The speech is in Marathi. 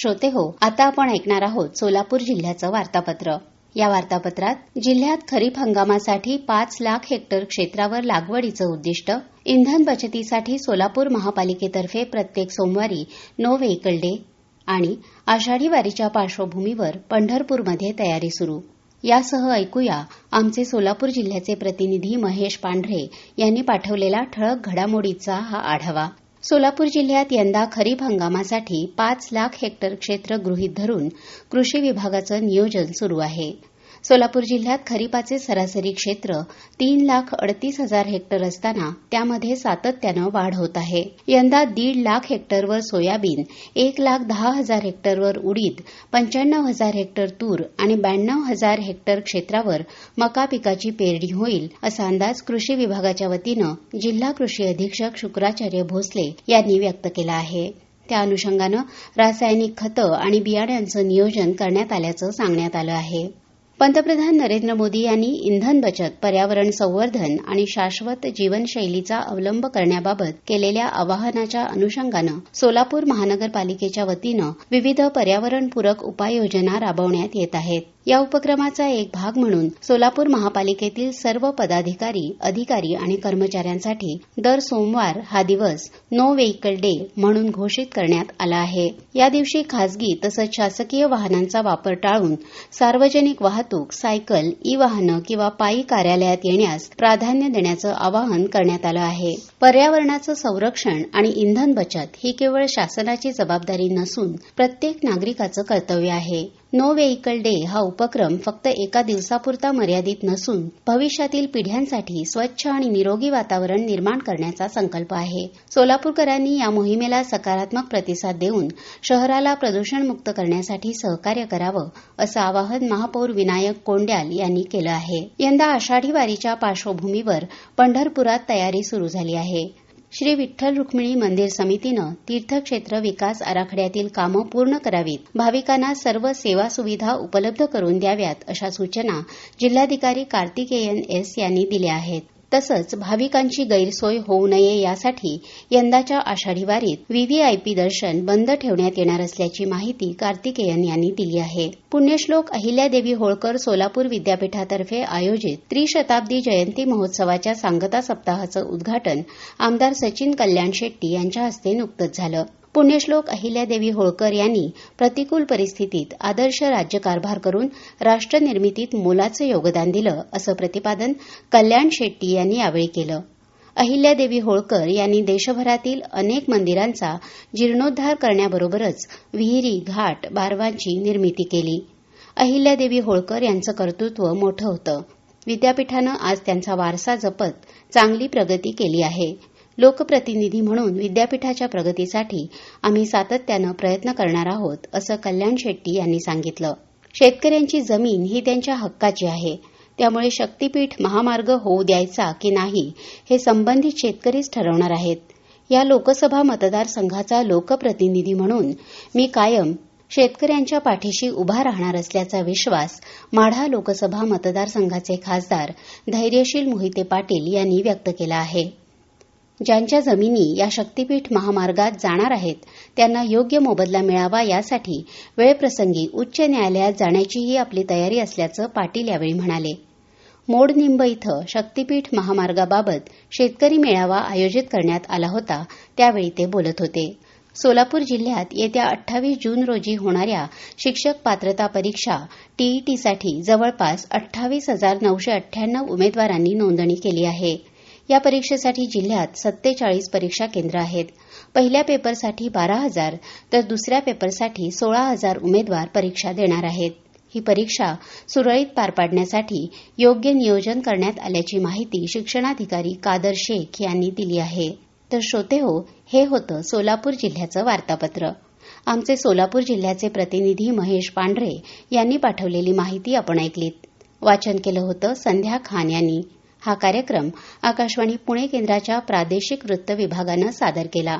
श्रोते हो, आता आपण ऐकणार आहोत सोलापूर जिल्ह्याचं वार्तापत्र. या वार्तापत्रात जिल्ह्यात खरीप हंगामासाठी 5 लाख हेक्टर क्षेत्रावर लागवडीचं उद्दिष्ट, इंधन बचतीसाठी सोलापूर महापालिकेतर्फे प्रत्येक सोमवारी नो व्हेइकल डे आणि आषाढी वारीच्या पार्श्वभूमीवर पंढरपूरमध्ये तयारी सुरू. यासह ऐकूया आमचे सोलापूर जिल्ह्याचे प्रतिनिधी महेश पांढरे यांनी पाठवलेला ठळक घडामोडीचा हा आढावा. सोलापूर जिल्ह्यात यंदा खरीप हंगामासाठी 5 लाख हेक्टर क्षेत्र गृहीत धरून कृषी विभागाचं नियोजन सुरू आहे. सोलापूर जिल्ह्यात खरीपाचे सरासरी क्षेत्र 3,38,000 हेक्टर असताना त्यामध्ये सातत्यानं वाढ होत आहे. यंदा 1.5 लाख हेक्टरवर सोयाबीन, 1,10,000 हेक्टरवर उडीद, 95,000 हेक्टर तूर आणि 92,000 हेक्टर क्षेत्रावर मका पिकाची पेरणी होईल, असा अंदाज कृषी विभागाच्या वतीनं जिल्हा कृषी अधीक्षक शुक्राचार्य भोसले यांनी व्यक्त केला आहे. त्या अनुषंगानं रासायनिक खतं आणि बियाण्यांचं नियोजन करण्यात आल्याचं सांगण्यात आलं आहे. पंतप्रधान नरेंद्र मोदी यांनी इंधन बचत, पर्यावरण संवर्धन आणि शाश्वत जीवनशैलीचा अवलंब करण्याबाबत केलेल्या आवाहनाच्या अनुषंगानं सोलापूर महानगरपालिकेच्या वतीनं विविध पर्यावरणपूरक उपाययोजना राबवण्यात येत आहेत. या उपक्रमाचा एक भाग म्हणून सोलापूर महापालिकेतील सर्व पदाधिकारी, अधिकारी आणि कर्मचाऱ्यांसाठी दर सोमवार हा दिवस नो व्हेइकल डे म्हणून घोषित करण्यात आला आहे. या दिवशी खासगी तसंच शासकीय वाहनांचा वापर टाळून सार्वजनिक वाहतूक, सायकल, ई वाहनं किंवा पायी कार्यालयात येण्यास प्राधान्य देण्याचं आवाहन करण्यात आलं आहे. पर्यावरणाचं संरक्षण आणि इंधन बचत ही केवळ शासनाची जबाबदारी नसून प्रत्येक नागरिकाचं कर्तव्य आहे. नो व्हेइकल डे हा उपक्रम फक्त एका दिवसापुरता मर्यादित नसून भविष्यातील पिढ्यांसाठी स्वच्छ आणि निरोगी वातावरण निर्माण करण्याचा संकल्प आहे. सोलापूरकरांनी या मोहिमेला सकारात्मक प्रतिसाद देऊन शहराला प्रदूषणमुक्त करण्यासाठी सहकार्य करावं, असं आवाहन महापौर विनायक कोंड्याल यांनी केलं आहे. यंदा आषाढी वारीच्या पार्श्वभूमीवर पंढरपुरात तयारी सुरू झाली आहे. श्री विठ्ठल रुक्मिणी मंदिर समितीनं तीर्थक्षेत्र विकास आराखड्यातील कामं पूर्ण करावीत, भाविकांना सर्व सेवा सुविधा उपलब्ध करून द्याव्यात, अशा सूचना जिल्हाधिकारी कार्तिकेयन एस यांनी दिल्या आहेत. तसंच भाविकांची गैरसोय होऊ नये यासाठी यंदाच्या आषाढी वारीत व्हीव्हीआयपी दर्शन बंद ठेवण्यात येणार असल्याची माहिती कार्तिकेयन यांनी दिली आहे. पुण्यश्लोक अहिल्यादेवी होळकर सोलापूर विद्यापीठातर्फे आयोजित त्रिशताब्दी जयंती महोत्सवाच्या सांगता सप्ताहाचं उद्घाटन आमदार सचिन कल्याण शेट्टी यांच्या हस्ते नुकतंच झालं. पुण्यश्लोक अहिल्यादेवी होळकर यांनी प्रतिकूल परिस्थितीत आदर्श राज्यकारभार करून राष्ट्रनिर्मितीत मोलाचं योगदान दिलं, असं प्रतिपादन कल्याण शेट्टी यांनी यावेळी केलं. अहिल्यादेवी होळकर यांनी देशभरातील अनेक मंदिरांचा जीर्णोद्धार करण्याबरोबरच विहिरी, घाट, बारवांची निर्मिती केली. अहिल्यादेवी होळकर यांचं कर्तृत्व मोठं होतं. विद्यापीठानं आज त्यांचा वारसा जपत चांगली प्रगती केली आहे. लोकप्रतिनिधी म्हणून विद्यापीठाच्या प्रगतीसाठी आम्ही सातत्यानं प्रयत्न करणार आहोत, असं कल्याण शेट्टी यांनी सांगितलं. शेतकऱ्यांची जमीन ही त्यांच्या हक्काची आहे. त्यामुळे शक्तीपीठ महामार्ग होऊ द्यायचा की नाही हे संबंधित शेतकरीच ठरवणार आहेत. या लोकसभा मतदारसंघाचा लोकप्रतिनिधी म्हणून मी कायम शेतकऱ्यांच्या पाठीशी उभा राहणार असल्याचा विश्वास माढा लोकसभा मतदारसंघाचे खासदार धैर्यशील मोहिते पाटील यांनी व्यक्त केला आहे. ज्यांच्या जमिनी या शक्तीपीठ महामार्गात जाणार आहेत त्यांना योग्य मोबदला मिळावा यासाठी वेळप्रसंगी उच्च न्यायालयात जाण्याचीही आपली तयारी असल्याचं पाटील यावेळी म्हणाले. मोडनिंब इथं शक्तीपीठ महामार्गाबाबत शेतकरी मेळावा आयोजित करण्यात आला होता, त्यावेळी ते बोलत होते. सोलापूर जिल्ह्यात येत्या 28 जून रोजी होणाऱ्या शिक्षक पात्रता परीक्षा टीईटीसाठी जवळपास 28,998 उमेदवारांनी नोंदणी केली आहे. या परीक्षेसाठी जिल्ह्यात 47 परीक्षा केंद्र आहेत. पहिल्या पेपरसाठी 12,000 तर दुसऱ्या पेपरसाठी 16,000 उमेदवार परीक्षा देणार आहेत. ही परीक्षा सुरळीत पार पाडण्यासाठी योग्य नियोजन करण्यात आल्याची माहिती शिक्षणाधिकारी कादर शेख यांनी दिली आहे. तर श्रोते हो, हे होतं सोलापूर जिल्ह्याचं वार्तापत्र. आमचे सोलापूर जिल्ह्याचे प्रतिनिधी महेश पांढरे यांनी पाठवलेली माहिती आपण ऐकलीत. वाचन केलं होतं संध्या खान यांनी. हा कार्यक्रम आकाशवाणी पुणे केंद्राच्या प्रादेशिक वृत्त विभागानं सादर केला.